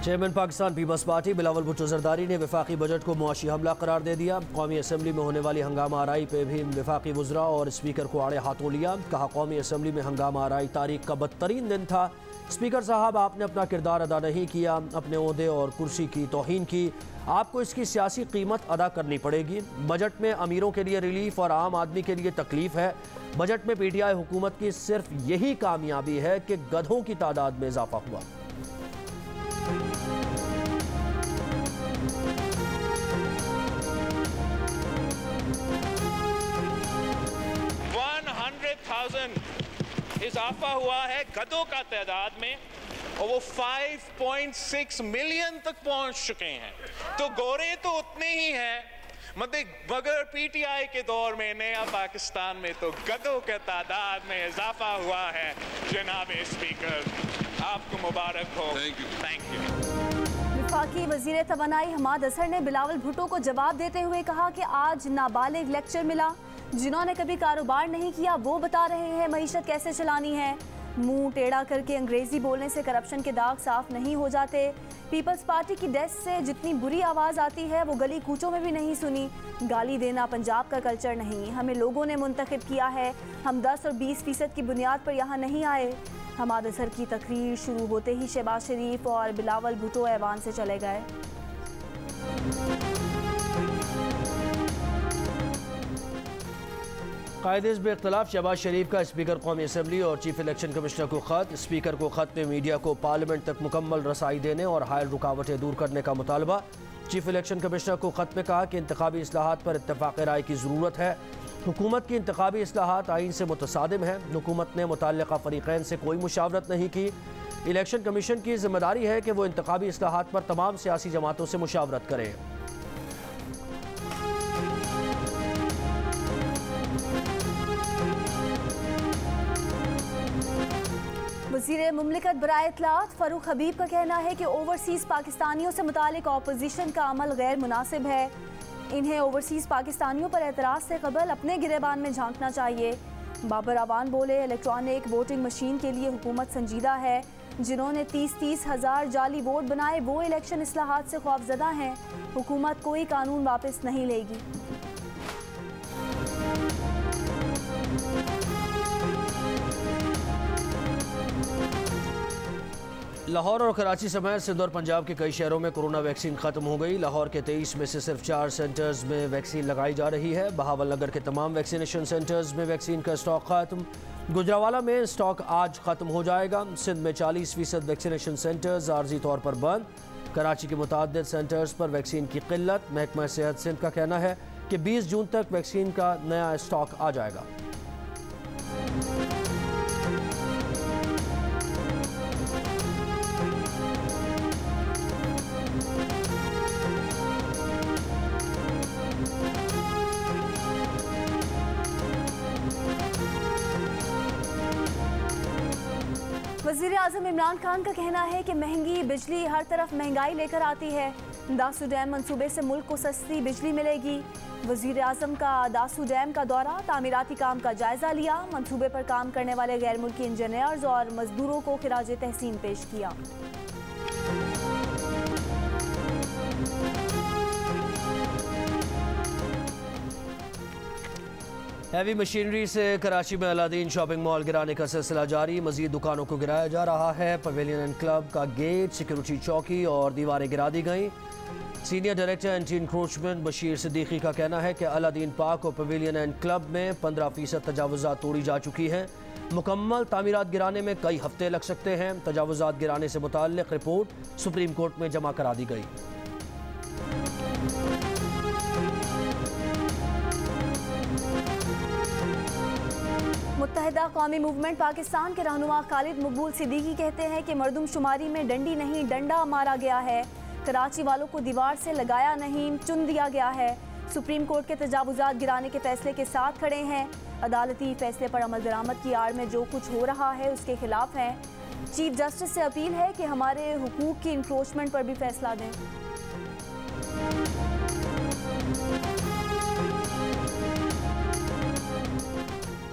Chairman Pakistan Peoples Party Bilawal Bhutto Zardari ने वफाकी budget को मुआशी हमला करार दे दिया। कौमी असम्बली में होने वाली हंगामा आराई पे भी वफाकी वज़रा और स्पीकर को आड़े हाथों लिया। कहा, कौमी असम्बली में हंगामा आराई तारीख का बदतरीन दिन था। स्पीकर साहब, आपने अपना किरदार अदा नहीं किया, अपने ओहदे और कुर्सी की तौहीन की, आपको इसकी सियासी कीमत अदा करनी पड़ेगी। बजट में अमीरों के लिए रिलीफ और आम आदमी के लिए तकलीफ है। बजट में PTI हुकूमत की सिर्फ यही कामयाबी है कि गधों की तादाद में इजाफा हुआ। इजाफा हुआ है गधों का तादाद में और वो 5.6 मिलियन तक पहुंच चुके हैं। तो गोरे तो उतने ही हैं, मगर PTI के दौर में नया पाकिस्तान में तो गधों के तादाद में इजाफा हुआ है। जनाब स्पीकर, आपको मुबारक हो। Thank you. वफाकी वज़ीर तवानाई हमाद असर ने बिलावल भुट्टो को जवाब देते हुए कहा कि आज नाबालिग लेक्चर मिला। जिन्होंने कभी कारोबार नहीं किया वो बता रहे हैं मईशत कैसे चलानी है। मुंह टेढ़ा करके अंग्रेजी बोलने से करप्शन के दाग साफ नहीं हो जाते। पीपल्स पार्टी की डेस्क से जितनी बुरी आवाज़ आती है वो गली कूचों में भी नहीं सुनी। गाली देना पंजाब का कल्चर नहीं, हमें लोगों ने मुंतखब किया है। हम 10 और 20% की बुनियाद पर यहाँ नहीं आए। हमाद असर की तकरीर शुरू होते ही शहबाज शरीफ और बिलावल भुट्टो ऐवान से चले गए। कायदे में इख्तलाफ शहबाज शरीफ का स्पीकर कौमी असम्बली और चीफ इलेक्शन कमिश्नर को खत। स्पीकर को खत में मीडिया को पार्लियामेंट तक मुकम्मल रसाई देने और हायल रुकावटें दूर करने का मुतालबा। चीफ इलेक्शन कमिश्नर को खत में कहा कि इंतखाबी इस्लाहात पर इत्तफाक़ राय की ज़रूरत है। हुकूमत की इंतखाबी इस्लाहात आइन से मुतसादिम है। हुकूमत ने मुतल्लिक़ा फ़रीक़ैन से कोई मुशावरत नहीं की। इलेक्शन कमीशन की जिम्मेदारी है कि वो इंतखाबी इस्लाहात पर तमाम सियासी जमातों से मुशावरत करे। वज़ीर मुमलिकत बराए इत्तलात फ़ारूक हबीब का कहना है कि ओवरसीज़ पाकिस्तानियों से मुतालिक अपोजिशन का अमल गैर मुनासिब है। इन्हें ओवरसीज़ पाकिस्तानियों पर एतराज़ से कबल अपने गिरेबान में झांकना चाहिए। बाबर अवान बोले, इलेक्ट्रॉनिक वोटिंग मशीन के लिए हुकूमत संजीदा है। जिन्होंने 30-30 हज़ार जाली वोट बनाए वो इलेक्शन इस्लाहात से खौफजदा हैं। हुकूमत कोई कानून वापस नहीं लेगी। लाहौर और कराची समेत सिंध और पंजाब के कई शहरों में कोरोना वैक्सीन ख़त्म हो गई। लाहौर के 23 में से सिर्फ 4 सेंटर्स में वैक्सीन लगाई जा रही है। बहावल नगर के तमाम वैक्सीनेशन सेंटर्स में वैक्सीन का स्टॉक ख़त्म। गुजरावाला में स्टॉक आज ख़त्म हो जाएगा। सिंध में 40% वैक्सीनेशन सेंटर्स आर्जी तौर पर बंद। कराची के मुताद्दिद सेंटर्स पर वैक्सीन की किल्लत। महकमा सेहत सिंध का कहना है कि 20 जून तक वैक्सीन का नया स्टॉक आ जाएगा। वज़ीर आज़म इमरान खान का कहना है कि महंगी बिजली हर तरफ महंगाई लेकर आती है। दासू डैम मंसूबे से मुल्क को सस्ती बिजली मिलेगी। वज़ीर आज़म का दासू डैम का दौरा, तामीराती काम का जायज़ा लिया। मंसूबे पर काम करने वाले गैर मुल्की इंजीनियर्स और मजदूरों को खिराज तहसीन पेश किया। हैवी मशीनरी से कराची में अलादीन शॉपिंग मॉल गिराने का सिलसिला जारी। मजीद दुकानों को गिराया जा रहा है। पवेलियन एंड क्लब का गेट, सिक्योरिटी चौकी और दीवारें गिरा दी गई। Senior director anti encroachment Bashir Siddiqui का कहना है कि अलादीन पार्क और पवेलियन एंड क्लब में 15% तजावुज़ात तोड़ी जा चुकी हैं। मुकम्मल तामीरात गिराने में कई हफ्ते लग सकते हैं। तजावुज़ात गिराने से मुताल्लिक़ रिपोर्ट सुप्रीम कोर्ट में जमा करा दी गई। मुत्तहिदा कौमी मूवमेंट पाकिस्तान के रहनुमा खालिद मकबूल सिद्दीकी कहते हैं कि मरदमशुमारी में डंडी नहीं डंडा मारा गया है। कराची वालों को दीवार से लगाया नहीं चुन दिया गया है। सुप्रीम कोर्ट के तजावुज़ात गिराने के फैसले के साथ खड़े हैं। अदालती फैसले पर अमल दरामद की आड़ में जो कुछ हो रहा है उसके खिलाफ हैं। चीफ जस्टिस से अपील है कि हमारे हुकूक की इंक्रोचमेंट पर भी फैसला दें।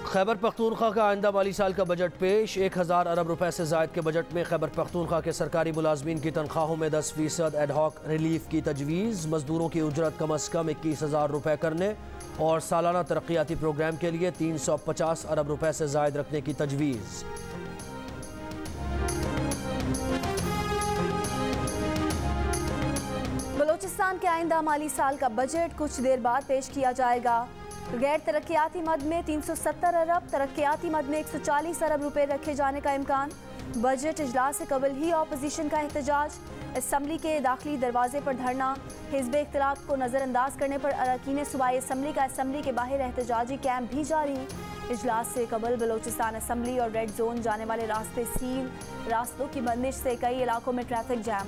खैबर पख्तूनख्वा का आइंदा माली साल का बजट पेश। 1000 अरब रुपए से जायद के बजट में खैबर पख्तूनख्वा के सरकारी मुलाजमीन की तनख्वाहों में 10% एडहॉक रिलीफ की तजवीज़। मजदूरों की उजरत कम अज़ कम 21,000 रुपए करने और सालाना तरक्याती प्रोग्राम के लिए 350 अरब रुपए से जायद रखने की तजवीज़। बलोचिस्तान के आइंदा माली साल का बजट कुछ देर बाद पेश किया जाएगा। गैर तरक्याती मद में 370 अरब, तरक्याती मद में 140 अरब रुपए रखे जाने का इम्कान। बजट इजलास से कबल ही ऑपोजिशन का एहतजाज। असम्बली के दाखिली दरवाजे पर धरना। हिज़्ब इख्तिलाफ को नज़रअंदाज करने पर अरकान सूबाई असम्बली का असम्बली के बाहर एहतजाजी कैंप भी जारी। इजलास से कबल बलोचिस्तान असम्बली और रेड जोन जाने वाले रास्ते सील। रास्तों की बंदिश से कई इलाकों में ट्रैफिक जैम।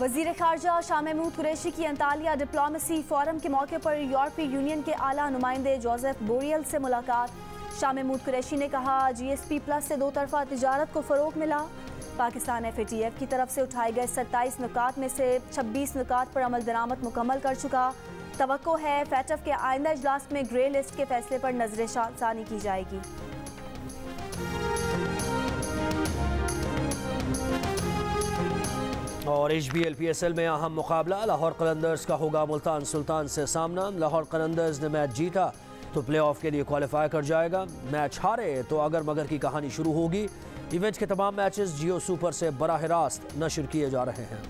वज़ीर ख़ारजा शाह महमूद कुरैशी की अंतालिया डिप्लोमेसी फोरम के मौके पर यूरोपीय यूनियन के आला नुमाइंदे जोसेफ बोरियल से मुलाकात। शाह महमूद कुरैशी ने कहा GSP+ से दो तरफा तिजारत को फ़रोग मिला। पाकिस्तान FATF की तरफ से उठाए गए 27 नुकात में से 26 नुकात पर अमल दरामद मुकम्मल कर चुका। तवक्को है FATF के आइंदा इजलास में ग्रे लिस्ट के फैसले पर नज़र-ए-शानी की जाएगी। और HBL PSL में अहम मुकाबला, लाहौर कलंदर्स का होगा मुल्तान सुल्तान से सामना। लाहौर कलंदर्स ने मैच जीता तो प्लेऑफ के लिए क्वालिफाई कर जाएगा। मैच हारे तो अगर मगर की कहानी शुरू होगी। इवेंट के तमाम मैचेस जियो सुपर से बराह रास्त नशर किए जा रहे हैं।